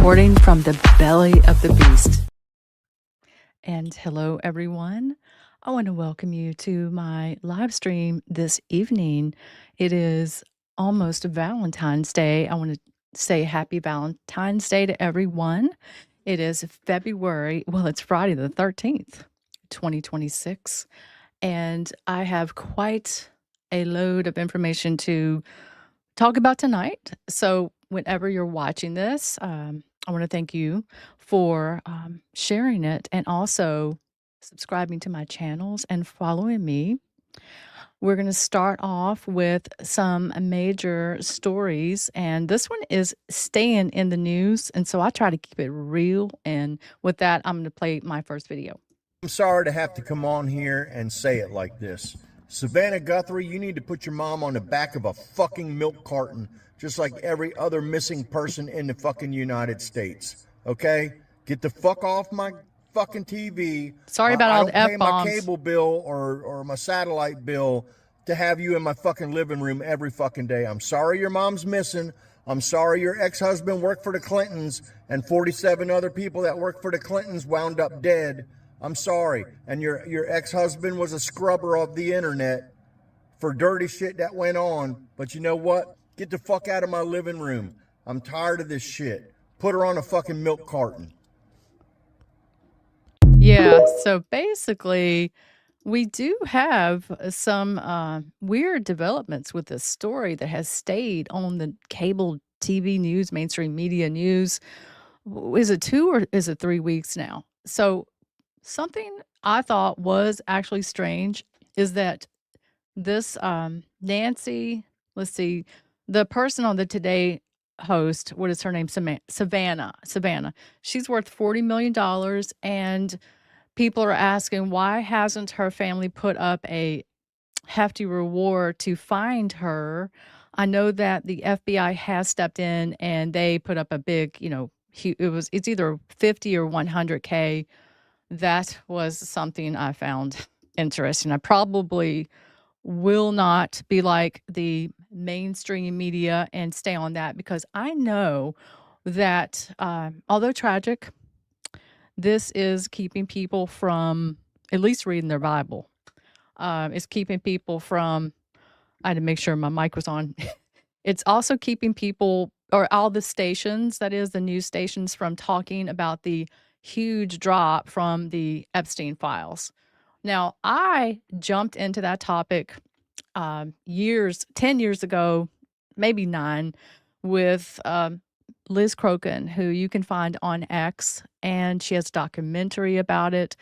Reporting from the belly of the beast. And hello, everyone. I want to welcome you to my live stream this evening. It is almost Valentine's Day. I want to say happy Valentine's Day to everyone. It is February, well, it's Friday the 13th, 2026. And I have quite a load of information to talk about tonight. So, whenever you're watching this, I want to thank you for sharing it and also subscribing to my channels and following me. We're going to start off with some major stories, and this one is staying in the news. And so I try to keep it real. And with that, I'm going to play my first video. I'm sorry to have to come on here and say it like this. Savannah Guffrie, you need to put your mom on the back of a fucking milk carton, just like every other missing person in the fucking United States. Okay? Get the fuck off my fucking TV. Sorry about all the F-bombs. I don't pay my cable bill or my satellite bill to have you in my fucking living room every fucking day. I'm sorry your mom's missing. I'm sorry your ex-husband worked for the Clintons and 47 other people that worked for the Clintons wound up dead. I'm sorry. And your ex-husband was a scrubber of the internet for dirty shit that went on. But you know what? Get the fuck out of my living room. I'm tired of this shit. Put her on a fucking milk carton. Yeah, so basically, we do have some weird developments with this story that has stayed on the cable TV news, mainstream media news. Is it 2 or is it 3 weeks now? So something I thought was actually strange is that this Nancy, let's see, the person on the Today host, what is her name? Savannah. She's worth $40 million, and people are asking why hasn't her family put up a hefty reward to find her. I know that the FBI has stepped in and they put up a big, it's either 50 or 100K. That was something I found interesting. I probably will not be like the mainstream media and stay on that, because I know that although tragic, this is keeping people from at least reading their Bible. It's keeping people from, I had to make sure my mic was on. It's also keeping people, or all the stations, that is the news stations, from talking about the huge drop from the Epstein files. Now, I jumped into that topic 10 years ago, maybe 9, with Liz Crokin, who you can find on X, and she has a documentary about it.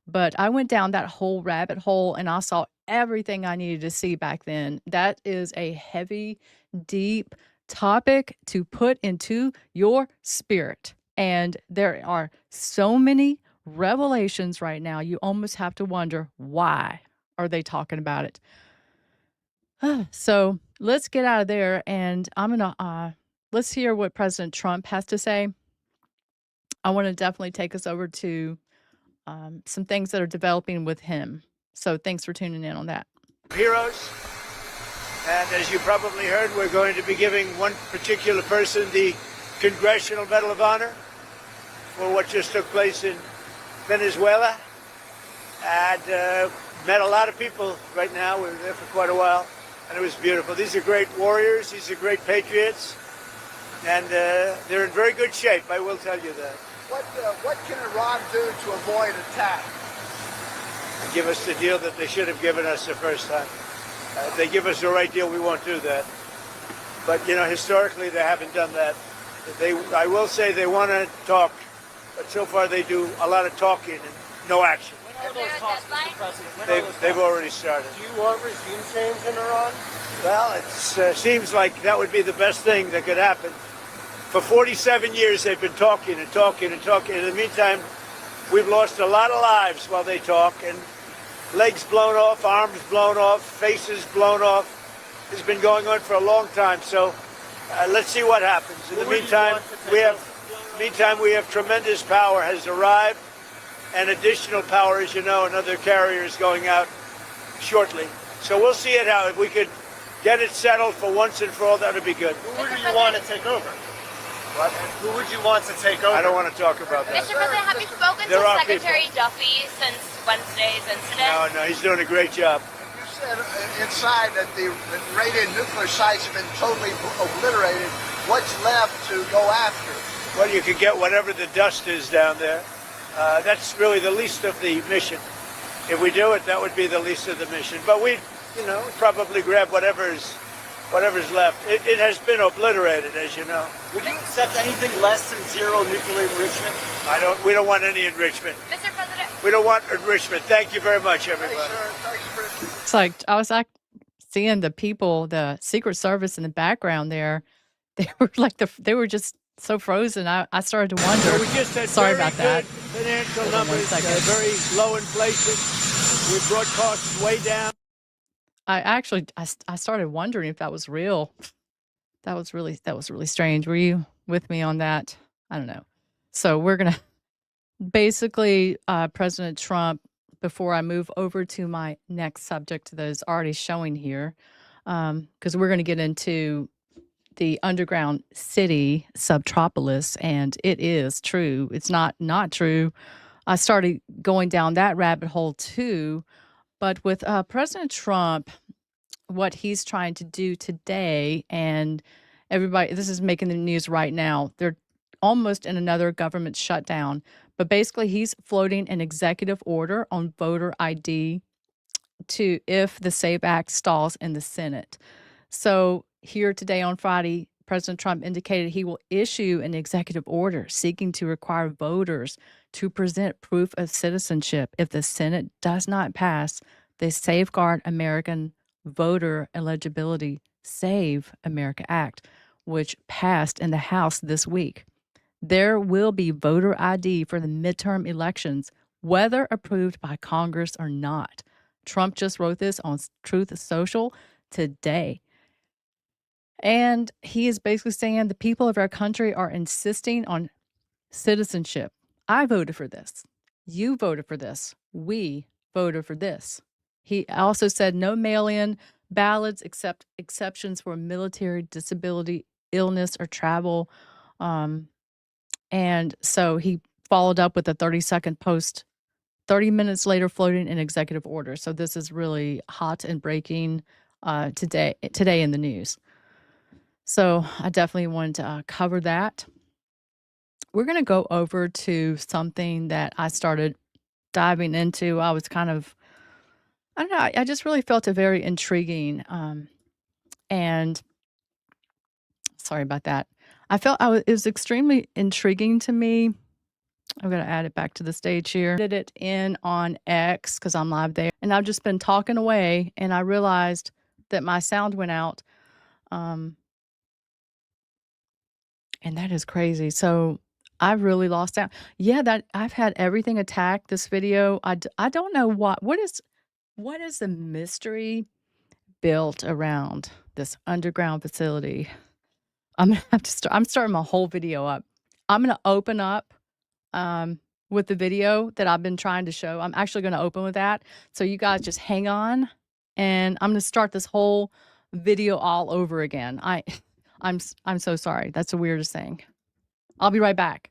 But I went down that whole rabbit hole and I saw everything I needed to see back then. That is a heavy, deep topic to put into your spirit. And there are so many revelations right now, you almost have to wonder, why are they talking about it? So let's get out of there, and I'm gonna let's hear what President Trump has to say. I want to definitely take us over to some things that are developing with him. So thanks for tuning in on that. Heroes, and as you probably heard, we're going to be giving one particular person the Congressional Medal of Honor for what just took place in Venezuela. And met a lot of people right now. We were there for quite a while, and it was beautiful. These are great warriors. These are great patriots, and they're in very good shape, I will tell you that. What can Iran do to avoid attack? Give us the deal that they should have given us the first time. If they give us the right deal, we won't do that. But, historically, they haven't done that. I will say they want to talk, but so far they do a lot of talking and no action. When are those talks, Mr. President? They've already started. Do you want regime change in Iran? Well, it seems like that would be the best thing that could happen. For 47 years, they've been talking and talking and talking. In the meantime, we've lost a lot of lives while they talk, and legs blown off, arms blown off, faces blown off. It's been going on for a long time, so let's see what happens. In the meantime, we have tremendous power has arrived, and additional power, as you know, another carrier is going out shortly. So we'll see it out. If we could get it settled for once and for all, that would be good. Who do you want to take over? What? Who would you want to take over? I don't want to talk about that. Mr. President, have you spoken There to are Secretary Duffy since Wednesday's incident? No, he's doing a great job. You said inside that the radionuclear sites have been totally obliterated. What's left to go after? Well, you can get whatever the dust is down there. That's really the least of the mission. If we do it, that would be the least of the mission. But we, probably grab whatever's left. It has been obliterated, as you know. Would you accept anything less than zero nuclear enrichment? We don't want any enrichment. Mr. President. We don't want enrichment. Thank you very much, everybody. Hey, sir, thank you for It's like I was like seeing the people, the Secret Service in the background there. They were like they were just so frozen. I started to wonder. So we just had Sorry very about that. good financial Hold on one numbers, second. very low inflation. We brought costs way down. I started wondering if that was real. That was really strange. Were you with me on that? I don't know. So we're gonna basically President Trump. Before I move over to my next subject that is already showing here, because we're going to get into the underground city SUBTROPOLIS, and it is true. It's not true. I started going down that rabbit hole too. But with President Trump, what he's trying to do today, and everybody, this is making the news right now. They're almost in another government shutdown, but basically he's floating an executive order on voter ID to if the SAVE Act stalls in the Senate. So here today on Friday, President Trump indicated he will issue an executive order seeking to require voters to present proof of citizenship if the Senate does not pass the Safeguard American Voter Eligibility Save America Act, which passed in the House this week. There will be voter ID for the midterm elections, whether approved by Congress or not. Trump just wrote this on Truth Social today. And he is basically saying the people of our country are insisting on citizenship. I voted for this. You voted for this. We voted for this. He also said no mail-in ballots except exceptions for military, disability, illness, or travel. And so he followed up with a 30-second post 30 minutes later floating an executive order. So this is really hot and breaking today in the news. So I definitely wanted to cover that. We're going to go over to something that I started diving into. I was kind of, I don't know, I just really felt it very intriguing. And sorry about that. It was extremely intriguing to me. I'm going to add it back to the stage here. Did it in on X because I'm live there. And I've just been talking away and I realized that my sound went out. And that is crazy. So I really lost out. Yeah, that I've had everything attacked this video. I don't know what is the mystery built around this underground facility. I'm gonna have to start. I'm starting my whole video up. I'm gonna open up with the video that I've been trying to show. I'm actually gonna open with that. So you guys just hang on, and I'm gonna start this whole video all over again. I'm so sorry. That's the weirdest thing. I'll be right back.